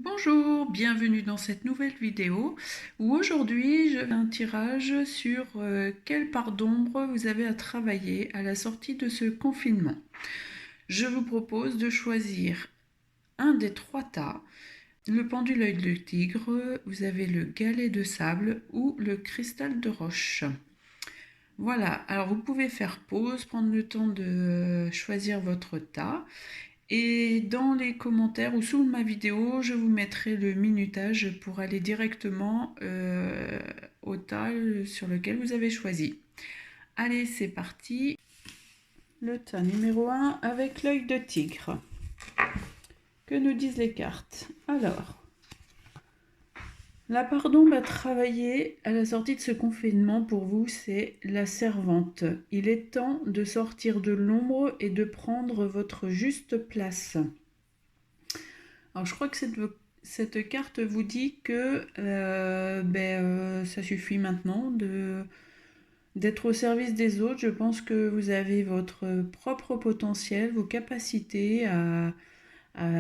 Bonjour, bienvenue dans cette nouvelle vidéo où aujourd'hui je fais un tirage sur quelle part d'ombre vous avez à travailler à la sortie de ce confinement. Je vous propose de choisir un des trois tas, le pendule œil de tigre, vous avez le galet de sable ou le cristal de roche. Voilà, alors vous pouvez faire pause, prendre le temps de choisir votre tas. Et dans les commentaires ou sous ma vidéo, je vous mettrai le minutage pour aller directement au tas sur lequel vous avez choisi. Allez, c'est parti. Le tas numéro 1 avec l'œil de tigre. Que nous disent les cartes? Alors, la part d'ombre à travailler à la sortie de ce confinement pour vous, c'est la servante. Il est temps de sortir de l'ombre et de prendre votre juste place. Alors je crois que cette carte vous dit que ça suffit maintenant d'être au service des autres. Je pense que vous avez votre propre potentiel, vos capacités à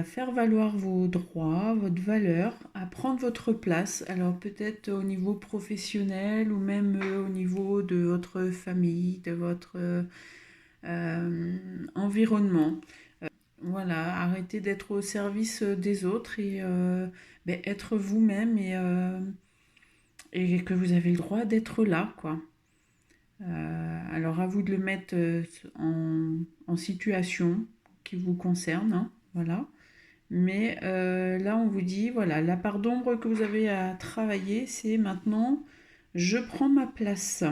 faire valoir vos droits, votre valeur, à prendre votre place. Alors peut-être au niveau professionnel ou même au niveau de votre famille, de votre environnement. Voilà, arrêtez d'être au service des autres et être vous-même et que vous avez le droit d'être là, quoi. Alors à vous de le mettre en situation qui vous concerne, hein, voilà. Mais là, on vous dit, voilà, la part d'ombre que vous avez à travailler, c'est maintenant, je prends ma place.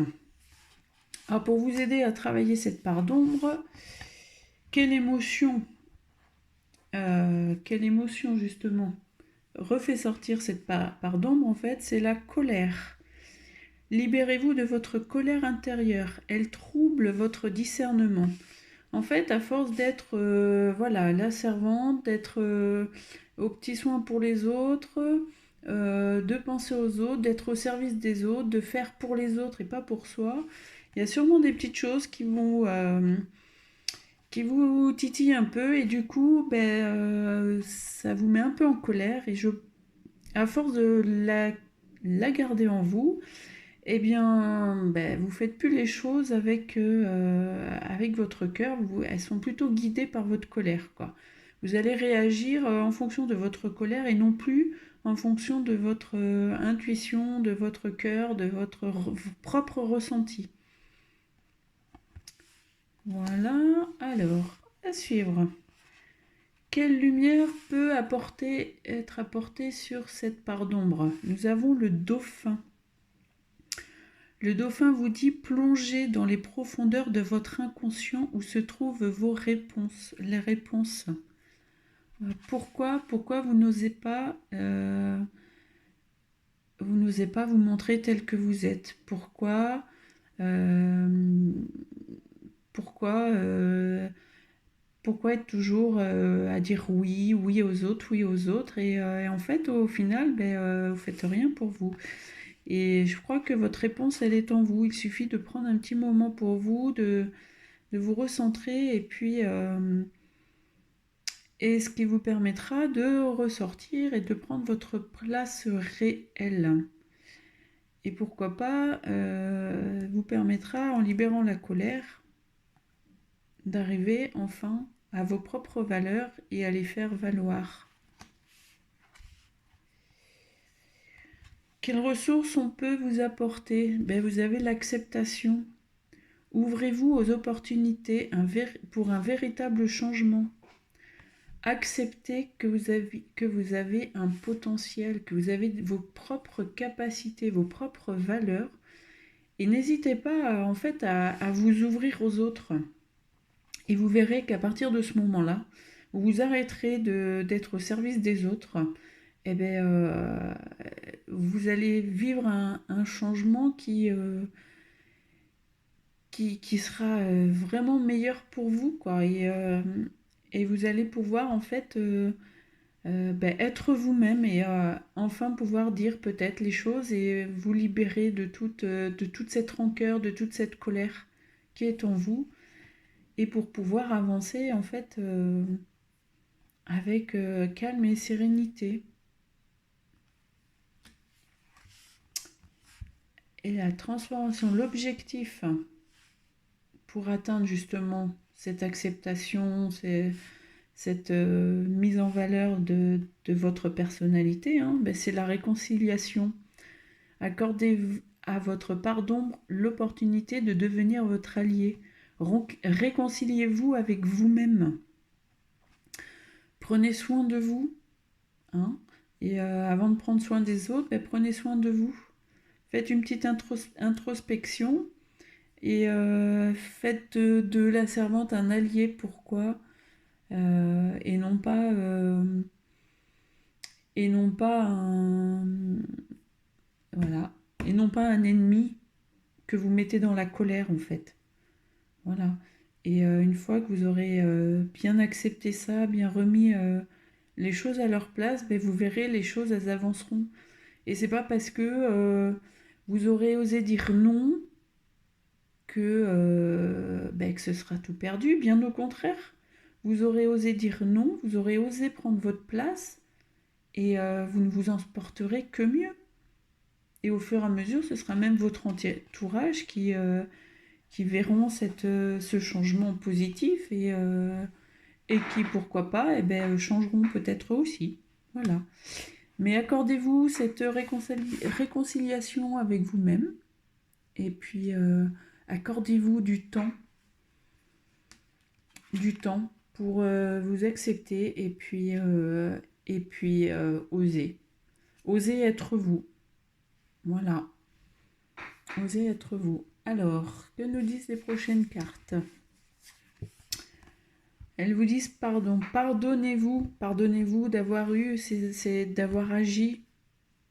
Alors pour vous aider à travailler cette part d'ombre, quelle émotion, justement refait sortir cette part d'ombre, en fait, c'est la colère. Libérez-vous de votre colère intérieure. Elle trouble votre discernement. En fait, à force d'être voilà, la servante, d'être aux petits soins pour les autres, de penser aux autres, d'être au service des autres, de faire pour les autres et pas pour soi, il y a sûrement des petites choses qui vous titillent un peu et du coup, ça vous met un peu en colère et à force de la garder en vous, eh bien, vous faites plus les choses avec votre cœur. Elles sont plutôt guidées par votre colère, quoi. Vous allez réagir en fonction de votre colère et non plus en fonction de votre intuition, de votre cœur, de votre propre ressenti. Voilà, alors, à suivre. Quelle lumière peut être apportée sur cette part d'ombre? Nous avons le dauphin. Le dauphin vous dit plongez dans les profondeurs de votre inconscient où se trouvent vos réponses, les réponses. Pourquoi vous n'osez pas vous montrer tel que vous êtes? Euh, pourquoi, euh, pourquoi être toujours à dire oui, oui aux autres, et en fait, au final, vous faites rien pour vous. Et je crois que votre réponse, elle est en vous. Il suffit de prendre un petit moment pour vous, de vous recentrer, et ce qui vous permettra de ressortir et de prendre votre place réelle. Et pourquoi pas, vous permettra, en libérant la colère, d'arriver enfin à vos propres valeurs et à les faire valoir. Quelles ressources on peut vous apporter? Vous avez l'acceptation. Ouvrez-vous aux opportunités pour un véritable changement. Acceptez que vous avez un potentiel, que vous avez vos propres capacités, vos propres valeurs, et n'hésitez pas en fait à vous ouvrir aux autres. Et vous verrez qu'à partir de ce moment-là, vous vous arrêterez d'être au service des autres. Et vous allez vivre un changement qui sera vraiment meilleur pour vous, quoi. Et vous allez pouvoir en fait être vous-même et enfin pouvoir dire peut-être les choses et vous libérer de toute cette rancœur, de toute cette colère qui est en vous, et pour pouvoir avancer en fait avec calme et sérénité. et la transformation, l'objectif pour atteindre justement cette acceptation, cette mise en valeur de votre personnalité, hein, ben c'est la réconciliation. Accordez à votre part d'ombre l'opportunité de devenir votre allié. Réconciliez-vous avec vous-même. Prenez soin de vous. Hein, et avant de prendre soin des autres, ben, prenez soin de vous. Faites une petite introspection et faites de la servante un allié. Pourquoi et non pas un voilà, et non pas un ennemi que vous mettez dans la colère en fait. Voilà. Et une fois que vous aurez bien accepté ça, bien remis les choses à leur place, ben vous verrez, les choses elles avanceront. Et c'est pas parce que vous aurez osé dire non que ce sera tout perdu. Bien au contraire, vous aurez osé dire non, vous aurez osé prendre votre place et vous ne vous en porterez que mieux. Et au fur et à mesure, ce sera même votre entourage qui verront ce changement positif et qui, pourquoi pas, changeront peut-être aussi. Voilà. Mais accordez-vous cette réconciliation avec vous-même et puis accordez-vous du temps pour vous accepter et puis oser. Osez être vous. Voilà. Osez être vous. Alors, que nous disent les prochaines cartes ? Elles vous disent pardon. Pardonnez-vous. Pardonnez-vous d'avoir d'avoir agi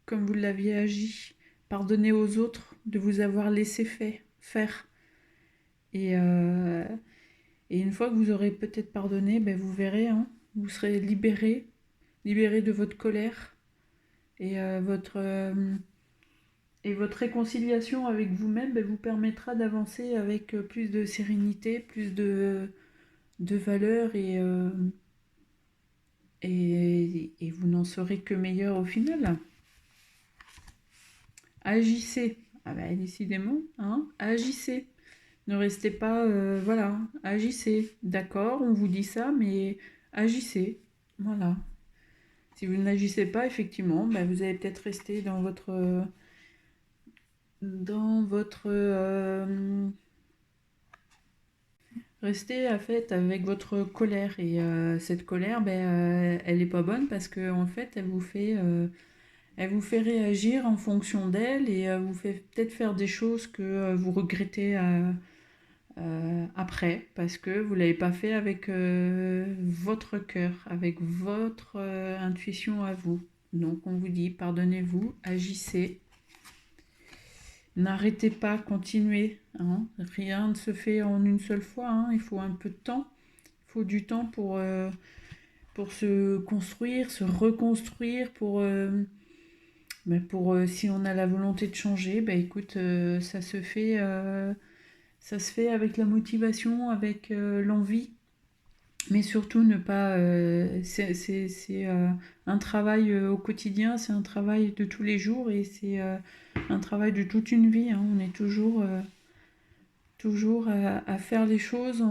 comme vous l'aviez agi. Pardonnez aux autres de vous avoir laissé faire. Et une fois que vous aurez peut-être pardonné, vous verrez, hein, vous serez libéré de votre colère et votre réconciliation avec vous-même vous permettra d'avancer avec plus de sérénité, plus de valeur et vous n'en serez que meilleur au final. Agissez. Ah décidément, hein, agissez. Ne restez pas, voilà, agissez. D'accord, on vous dit ça, mais agissez. Voilà. Si vous n'agissez pas, effectivement, vous allez peut-être rester dans votre rester en fait avec votre colère et cette colère elle est pas bonne parce que en fait elle vous fait réagir en fonction d'elle et vous fait peut-être faire des choses que vous regrettez après parce que vous l'avez pas fait avec votre cœur, avec votre intuition à vous. Donc on vous dit pardonnez-vous, agissez. N'arrêtez pas, continuez. Hein. Rien ne se fait en une seule fois. Hein. Il faut un peu de temps. Il faut du temps pour se construire, se reconstruire, pour si on a la volonté de changer, écoute, ça se fait avec la motivation, avec l'envie. Mais surtout ne pas... c'est un travail au quotidien, c'est un travail de tous les jours et c'est un travail de toute une vie. Hein. On est toujours à faire les choses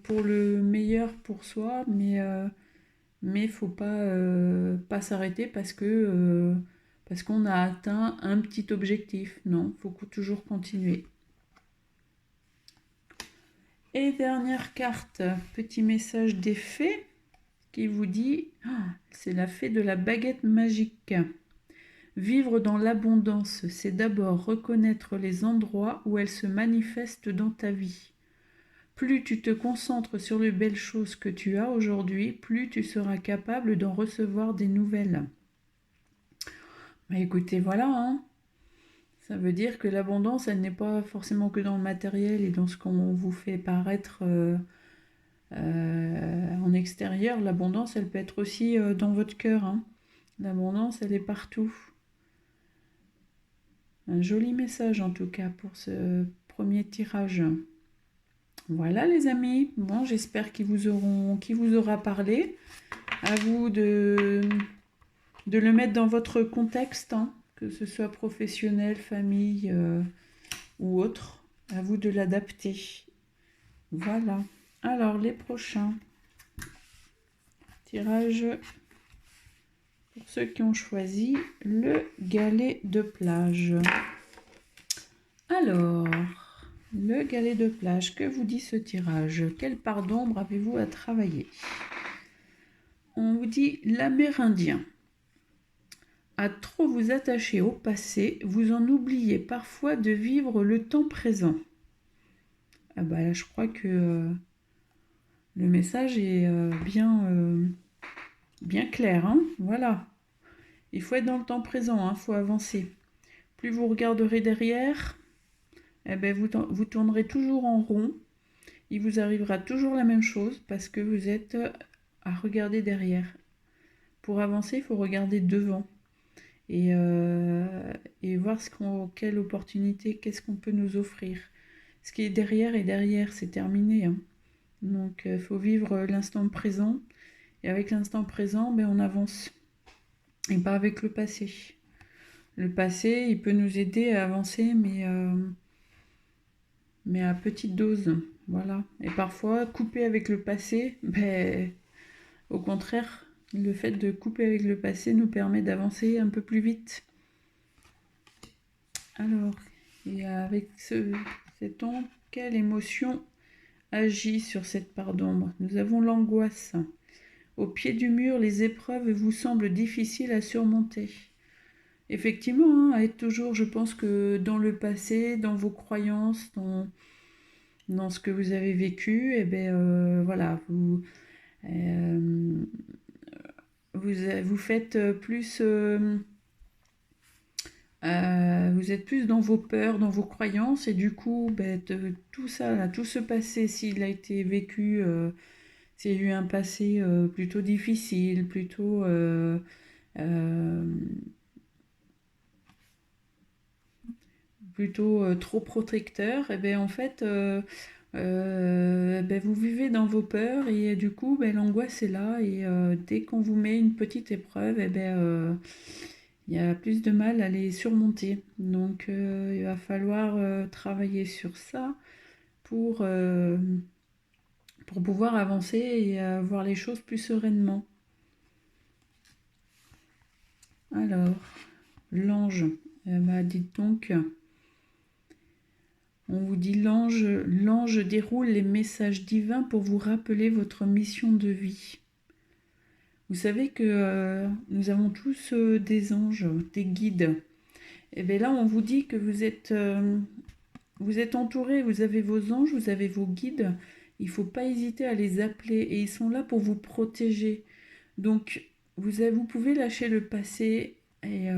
pour le meilleur pour soi, mais faut pas s'arrêter parce qu'on a atteint un petit objectif. Non, il faut toujours continuer. Et dernière carte, petit message des fées qui vous dit, c'est la fée de la baguette magique. Vivre dans l'abondance, c'est d'abord reconnaître les endroits où elle se manifeste dans ta vie. Plus tu te concentres sur les belles choses que tu as aujourd'hui, plus tu seras capable d'en recevoir des nouvelles. Écoutez, voilà, hein. Ça veut dire que l'abondance, elle n'est pas forcément que dans le matériel et dans ce qu'on vous fait paraître en extérieur. L'abondance, elle peut être aussi dans votre cœur. Hein. L'abondance, elle est partout. Un joli message en tout cas pour ce premier tirage. Voilà les amis. Bon, j'espère qu'il vous aura parlé. À vous de le mettre dans votre contexte, hein, que ce soit professionnel, famille, ou autre. À vous de l'adapter. Voilà. Alors, les prochains tirages pour ceux qui ont choisi le galet de plage. Alors, le galet de plage, que vous dit ce tirage? Quelle part d'ombre avez-vous à travailler? On vous dit l'Amérindien. À trop vous attacher au passé, vous en oubliez parfois de vivre le temps présent. Ah bah là, je crois que le message est bien clair, hein. Voilà. Il faut être dans le temps présent, hein, faut avancer. Plus vous regarderez derrière, eh ben vous tournerez toujours en rond. Il vous arrivera toujours la même chose parce que vous êtes à regarder derrière. Pour avancer, il faut regarder devant et voir quelle opportunité, qu'est-ce qu'on peut nous offrir. Ce qui est derrière, c'est terminé, hein. Donc, il faut vivre l'instant présent. Et avec l'instant présent, ben, on avance. Et pas avec le passé. Le passé, il peut nous aider à avancer, mais à petite dose. Voilà. Et parfois, couper avec le passé, ben, au contraire, le fait de couper avec le passé nous permet d'avancer un peu plus vite. Alors, et avec cet ombre, quelle émotion agit sur cette part d'ombre? Nous avons l'angoisse. Au pied du mur, les épreuves vous semblent difficiles à surmonter. Effectivement, hein, être toujours, je pense que dans le passé, dans vos croyances, dans ce que vous avez vécu, et voilà, vous faites plus, vous êtes plus dans vos peurs, dans vos croyances, et du coup, tout ça, là, tout ce passé, s'il a été vécu, s'il y a eu un passé plutôt difficile, plutôt trop protecteur, et bien en fait, vous vivez dans vos peurs et du coup, l'angoisse est là et dès qu'on vous met une petite épreuve, il y a plus de mal à les surmonter. Donc, il va falloir travailler sur ça pour, euh, pour pouvoir avancer et voir les choses plus sereinement. Alors, l'ange, dites donc, on vous dit l'ange déroule les messages divins pour vous rappeler votre mission de vie. Vous savez que nous avons tous des anges, des guides. Et bien là, on vous dit que vous êtes entouré, vous avez vos anges, vous avez vos guides. Il ne faut pas hésiter à les appeler et ils sont là pour vous protéger. Donc, vous pouvez lâcher le passé et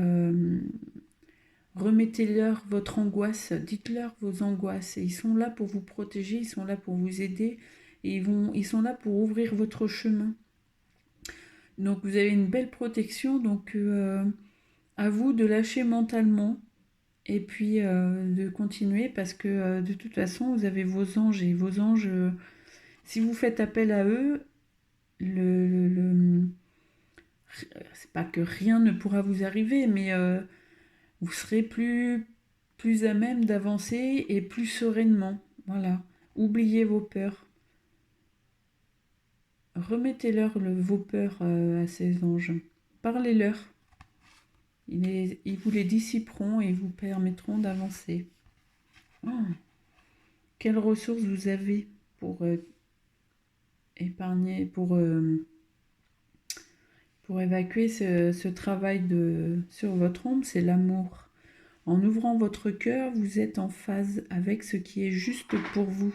remettez-leur votre angoisse, dites-leur vos angoisses. Et ils sont là pour vous protéger, ils sont là pour vous aider et ils sont là pour ouvrir votre chemin. Donc vous avez une belle protection, donc à vous de lâcher mentalement et puis de continuer parce que de toute façon vous avez vos anges et vos anges, si vous faites appel à eux, c'est pas que rien ne pourra vous arriver, mais vous serez plus à même d'avancer et plus sereinement. Voilà. Oubliez vos peurs. Remettez-leur vos peurs à ces anges. Parlez-leur. Ils vous les dissiperont et vous permettront d'avancer. Oh, quelles ressources vous avez pour épargner, pour évacuer ce travail sur votre ombre, c'est l'amour. En ouvrant votre cœur, vous êtes en phase avec ce qui est juste pour vous.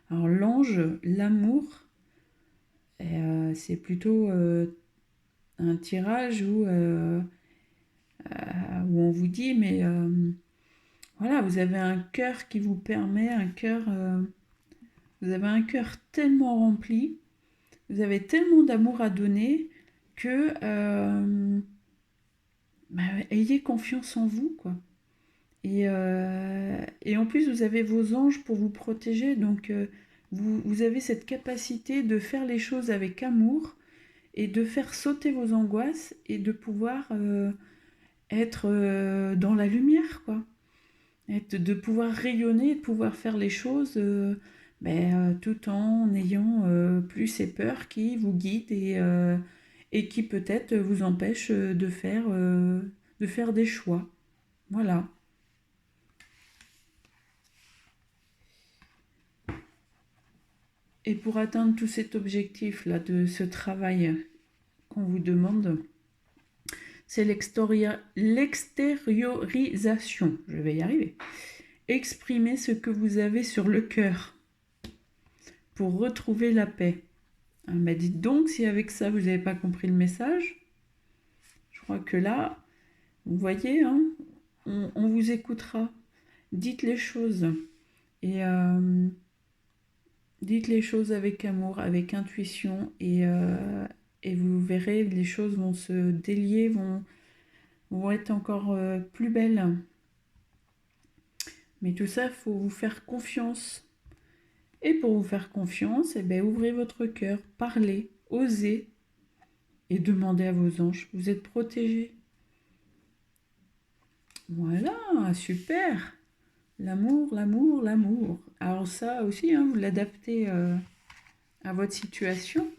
Alors l'ange, l'amour, c'est plutôt un tirage où on vous dit, mais voilà, vous avez un cœur qui vous permet, vous avez un cœur tellement rempli, vous avez tellement d'amour à donner que ayez confiance en vous, quoi. Et en plus, vous avez vos anges pour vous protéger, donc vous avez cette capacité de faire les choses avec amour et de faire sauter vos angoisses et de pouvoir être dans la lumière, quoi. Et de pouvoir rayonner, de pouvoir faire les choses tout en ayant plus ces peurs qui vous guident et qui peut-être vous empêchent de faire des choix. Voilà. Et pour atteindre tout cet objectif-là, de ce travail qu'on vous demande, c'est l'extériorisation. Je vais y arriver. Exprimez ce que vous avez sur le cœur pour retrouver la paix. Dites donc si avec ça vous n'avez pas compris le message. Je crois que là, vous voyez, hein, on vous écoutera. Dites les choses. Et dites les choses avec amour, avec intuition. Et vous verrez, les choses vont se délier, vont être encore plus belles. Mais tout ça, il faut vous faire confiance. Et pour vous faire confiance, ouvrez votre cœur, parlez, osez et demandez à vos anges. Vous êtes protégés. Voilà, super. L'amour, l'amour, l'amour. Alors ça aussi, hein, vous l'adaptez à votre situation.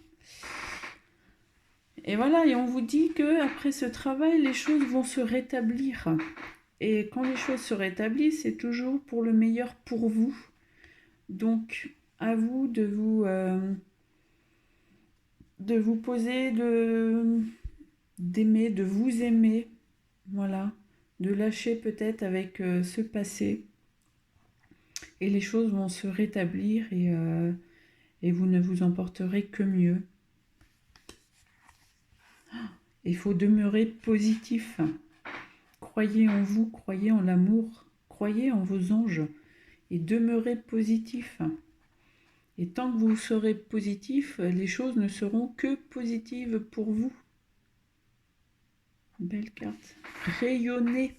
Et voilà, et on vous dit que après ce travail, les choses vont se rétablir. Et quand les choses se rétablissent, c'est toujours pour le meilleur pour vous. Donc, à vous de vous poser, d'aimer, de vous aimer, voilà, de lâcher peut-être avec ce passé, et les choses vont se rétablir et vous ne vous en porterez que mieux. Il faut demeurer positif. Croyez en vous, croyez en l'amour, croyez en vos anges et demeurez positif. Et tant que vous serez positif, les choses ne seront que positives pour vous. Belle carte. Rayonnez.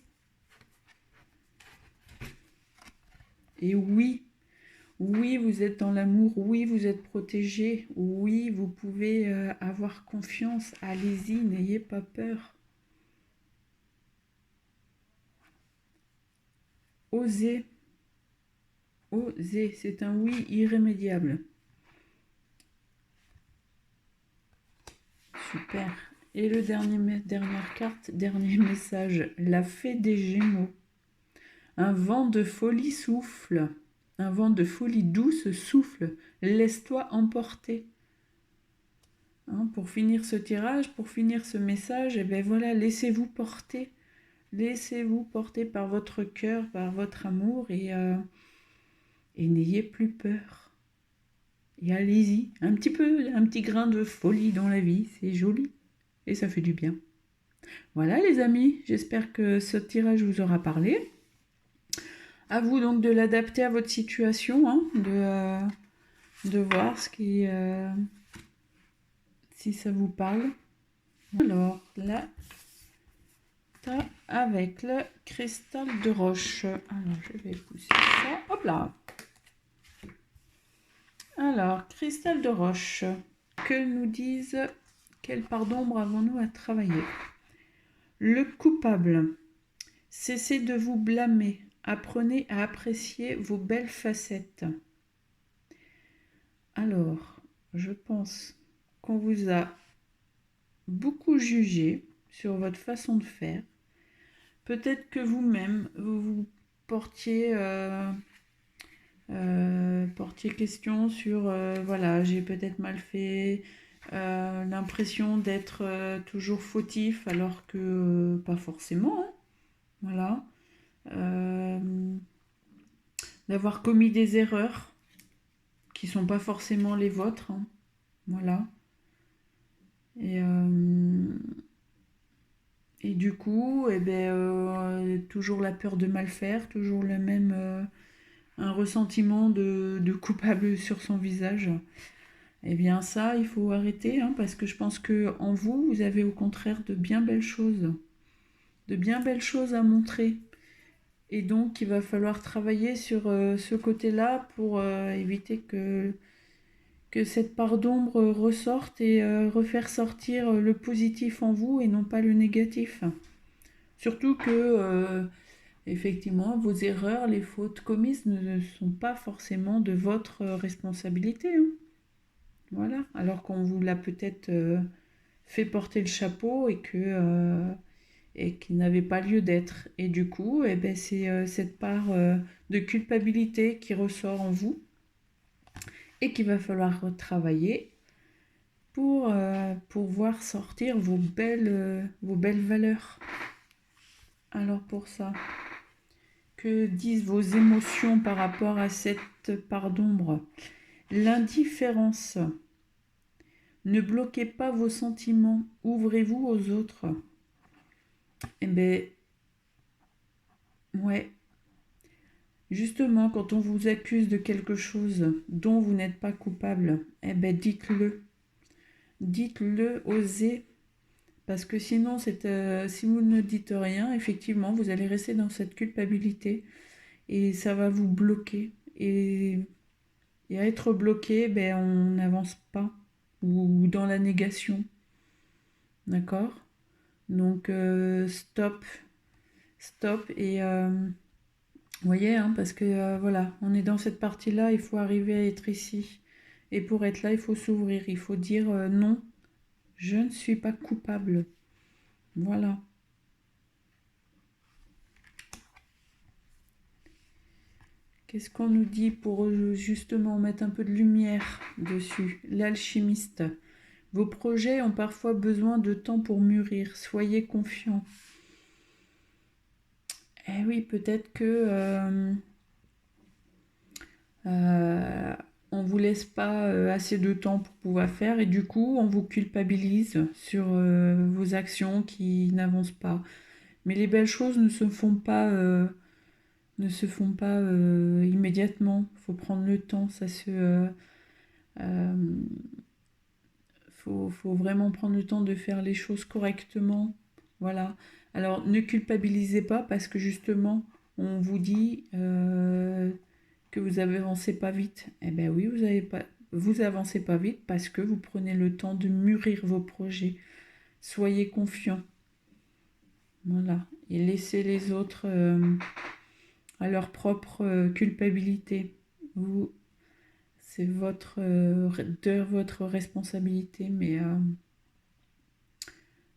Et oui, oui, vous êtes dans l'amour. Oui, vous êtes protégé. Oui, vous pouvez avoir confiance. Allez-y, n'ayez pas peur. Osez. Osez. C'est un oui irrémédiable. Super. Et le dernière carte, dernier message. La fée des Gémeaux. Un vent de folie souffle. Un vent de folie douce souffle. Laisse-toi emporter. Hein, pour finir ce tirage, pour finir ce message, voilà, laissez-vous porter. Laissez-vous porter par votre cœur, par votre amour et n'ayez plus peur. Et allez-y, un petit grain de folie dans la vie, c'est joli et ça fait du bien. Voilà les amis, j'espère que ce tirage vous aura parlé. À vous donc de l'adapter à votre situation, hein, de voir si ça vous parle. Alors là, avec le cristal de roche. Alors je vais pousser ça. Hop là. Alors, cristal de roche. Que nous disent, quelle part d'ombre avons-nous à travailler? Le coupable. Cessez de vous blâmer. Apprenez à apprécier vos belles facettes. Alors, je pense qu'on vous a beaucoup jugé sur votre façon de faire. Peut-être que vous-même, vous portiez question sur, voilà, j'ai peut-être mal fait, l'impression d'être toujours fautif alors que pas forcément, hein. Voilà. D'avoir commis des erreurs qui sont pas forcément les vôtres, hein. Voilà. Et du coup, toujours la peur de mal faire, toujours le même un ressentiment de coupable sur son visage. Eh bien ça, il faut arrêter, hein, parce que je pense que en vous, vous avez au contraire de bien belles choses à montrer. Et donc, il va falloir travailler sur ce côté-là pour éviter que cette part d'ombre ressorte et refaire sortir le positif en vous et non pas le négatif. Surtout que effectivement, vos erreurs, les fautes commises ne sont pas forcément de votre responsabilité, hein. Voilà, alors qu'on vous l'a peut-être fait porter le chapeau et qui n'avait pas lieu d'être. Et du coup, eh ben, c'est cette part de culpabilité qui ressort en vous et qu'il va falloir retravailler pour voir sortir vos belles valeurs. Alors pour ça, que disent vos émotions par rapport à cette part d'ombre? L'indifférence. Ne bloquez pas vos sentiments, ouvrez-vous aux autres. Eh bien, ouais, justement, quand on vous accuse de quelque chose dont vous n'êtes pas coupable, eh bien, dites-le. Dites-le, osez. Parce que sinon, si vous ne dites rien, effectivement, vous allez rester dans cette culpabilité et ça va vous bloquer. Et à être bloqué, ben, on n'avance pas ou dans la négation. D'accord? Donc, stop. Stop. Et vous voyez, hein, parce que voilà, on est dans cette partie-là, il faut arriver à être ici. Et pour être là, il faut s'ouvrir. Il faut dire non, je ne suis pas coupable. Voilà. Qu'est-ce qu'on nous dit pour justement mettre un peu de lumière dessus? L'alchimiste. Vos projets ont parfois besoin de temps pour mûrir. Soyez confiants. Eh oui, peut-être que on vous laisse pas assez de temps pour pouvoir faire et du coup, on vous culpabilise sur vos actions qui n'avancent pas. Mais les belles choses ne se font pas immédiatement. Il faut prendre le temps. Euh, faut vraiment prendre le temps de faire les choses correctement. Voilà. Alors, ne culpabilisez pas parce que justement, on vous dit que vous avancez pas vite. Eh bien oui, vous avancez pas vite parce que vous prenez le temps de mûrir vos projets. Soyez confiants. Voilà. Et laissez les autres à leur propre culpabilité. C'est de votre responsabilité,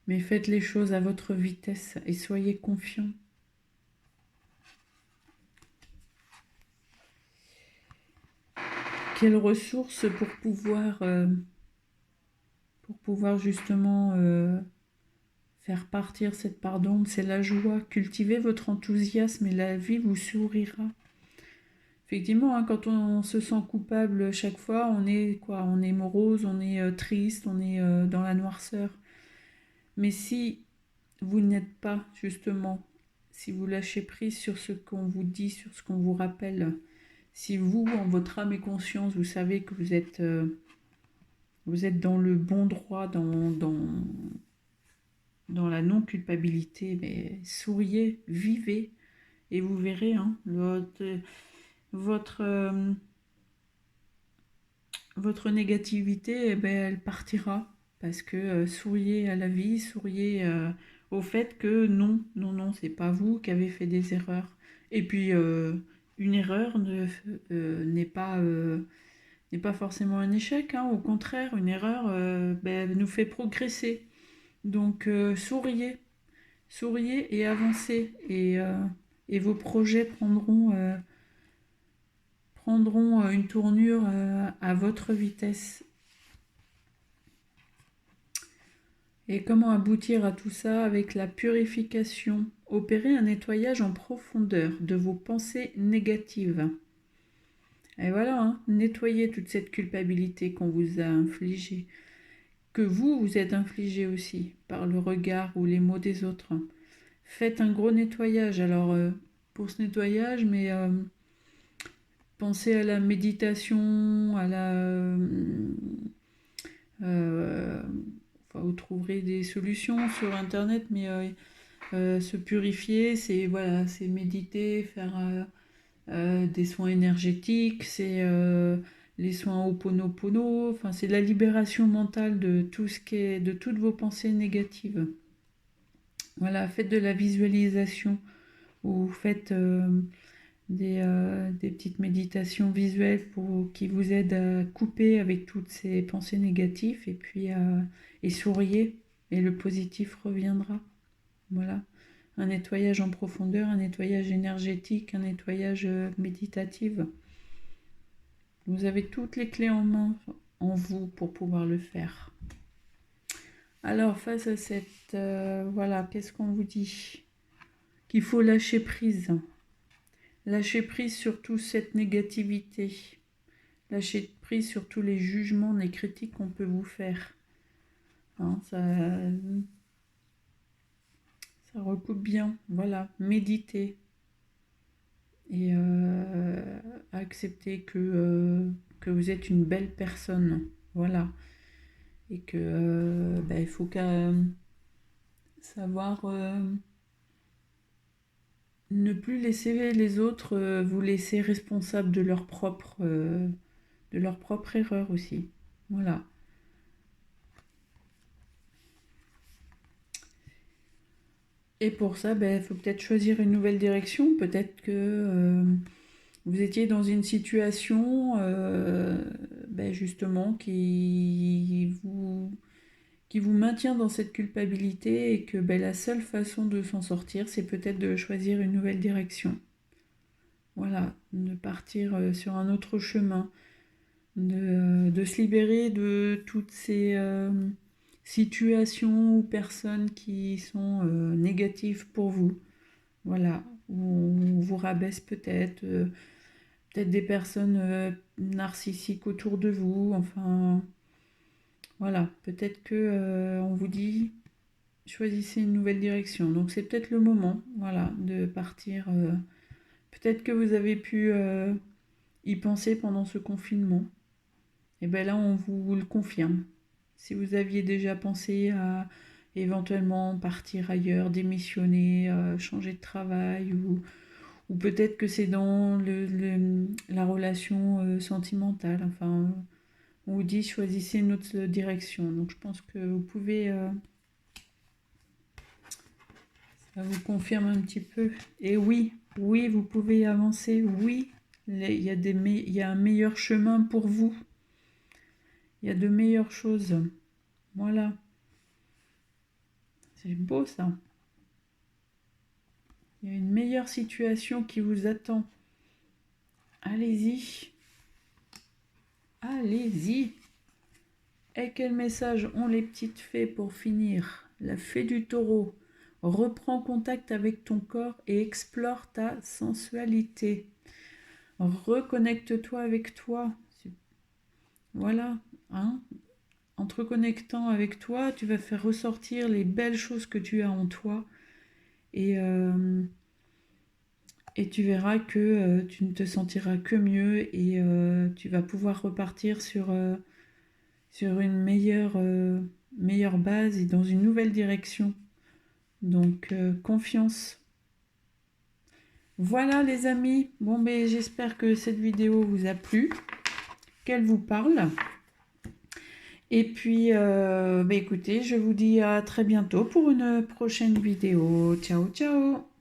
mais faites les choses à votre vitesse et soyez confiants. Quelles ressources pour pouvoir justement faire partir cette part d'ombre? C'est la joie. Cultivez votre enthousiasme et la vie vous sourira. Effectivement, hein, quand on se sent coupable chaque fois, on est quoi? On est morose, on est triste, on est dans la noirceur. Mais si vous n'êtes pas justement, si vous lâchez prise sur ce qu'on vous dit, sur ce qu'on vous rappelle, si vous, en votre âme et conscience, vous savez que vous êtes dans le bon droit, dans la non-culpabilité, mais souriez, vivez, et vous verrez, hein, votre, votre négativité, eh ben, elle partira. Parce que souriez à la vie, souriez au fait que non, non, non, c'est pas vous qui avez fait des erreurs. Et puis, une erreur n'est pas forcément un échec, hein. Au contraire, une erreur ben, nous fait progresser. Donc, souriez, souriez et avancez. Et vos projets prendront une tournure à votre vitesse. Et comment aboutir à tout ça? Avec la purification. Opérer un nettoyage en profondeur de vos pensées négatives. Et voilà, hein, nettoyer toute cette culpabilité qu'on vous a infligée, que vous êtes infligé aussi par le regard ou les mots des autres. Faites un gros nettoyage. Alors, pour ce nettoyage, mais pensez à la méditation, à la... enfin, vous trouverez des solutions sur Internet, mais se purifier, c'est voilà, c'est méditer, faire des soins énergétiques, c'est les soins Ho'oponopono, enfin, c'est la libération mentale de tout ce qui est, de toutes vos pensées négatives. Voilà, faites de la visualisation ou vous faites des petites méditations visuelles qui vous aident à couper avec toutes ces pensées négatives et puis et souriez et le positif reviendra. Voilà. Un nettoyage en profondeur, un nettoyage énergétique, un nettoyage méditatif. Vous avez toutes les clés en main en vous pour pouvoir le faire. Alors, face à cette... voilà, qu'est-ce qu'on vous dit? Qu'il faut lâcher prise. Lâcher prise sur toute cette négativité. Lâcher prise sur tous les jugements, les critiques qu'on peut vous faire. Hein, ça recoupe bien. Voilà, méditez. Et accepter que vous êtes une belle personne. Voilà. Et que il faut savoir ne plus laisser les autres vous laisser responsable de leur propre erreur aussi. Voilà. Et pour ça, il faut peut-être choisir une nouvelle direction. Peut-être que vous étiez dans une situation justement qui vous maintient dans cette culpabilité et que la seule façon de s'en sortir, c'est peut-être de choisir une nouvelle direction. Voilà, de partir sur un autre chemin, de se libérer de toutes ces situations ou personnes qui sont négatives pour vous. Voilà, où on vous rabaisse peut-être des personnes narcissiques autour de vous, enfin... Voilà, peut-être que on vous dit choisissez une nouvelle direction. Donc c'est peut-être le moment, voilà, de partir. Peut-être que vous avez pu y penser pendant ce confinement. Et bien là, on vous le confirme. Si vous aviez déjà pensé à éventuellement partir ailleurs, démissionner, changer de travail, ou peut-être que c'est dans la relation sentimentale, enfin... On vous dit choisissez une autre direction. Donc je pense que vous pouvez... ça vous confirme un petit peu. Et oui, vous pouvez avancer. Oui, il y a un meilleur chemin pour vous. Il y a de meilleures choses. Voilà. C'est beau ça. Il y a une meilleure situation qui vous attend. Allez-y. Allez-y. Et quel message ont les petites fées pour finir? La fée du taureau. Reprends contact avec ton corps et explore ta sensualité. Reconnecte-toi avec toi. Voilà. Hein? En te reconnectant avec toi, tu vas faire ressortir les belles choses que tu as en toi. Et tu verras que tu ne te sentiras que mieux et tu vas pouvoir repartir sur une meilleure base et dans une nouvelle direction. Donc, confiance. Voilà les amis. Bon, j'espère que cette vidéo vous a plu, qu'elle vous parle. Et puis, écoutez, je vous dis à très bientôt pour une prochaine vidéo. Ciao, ciao!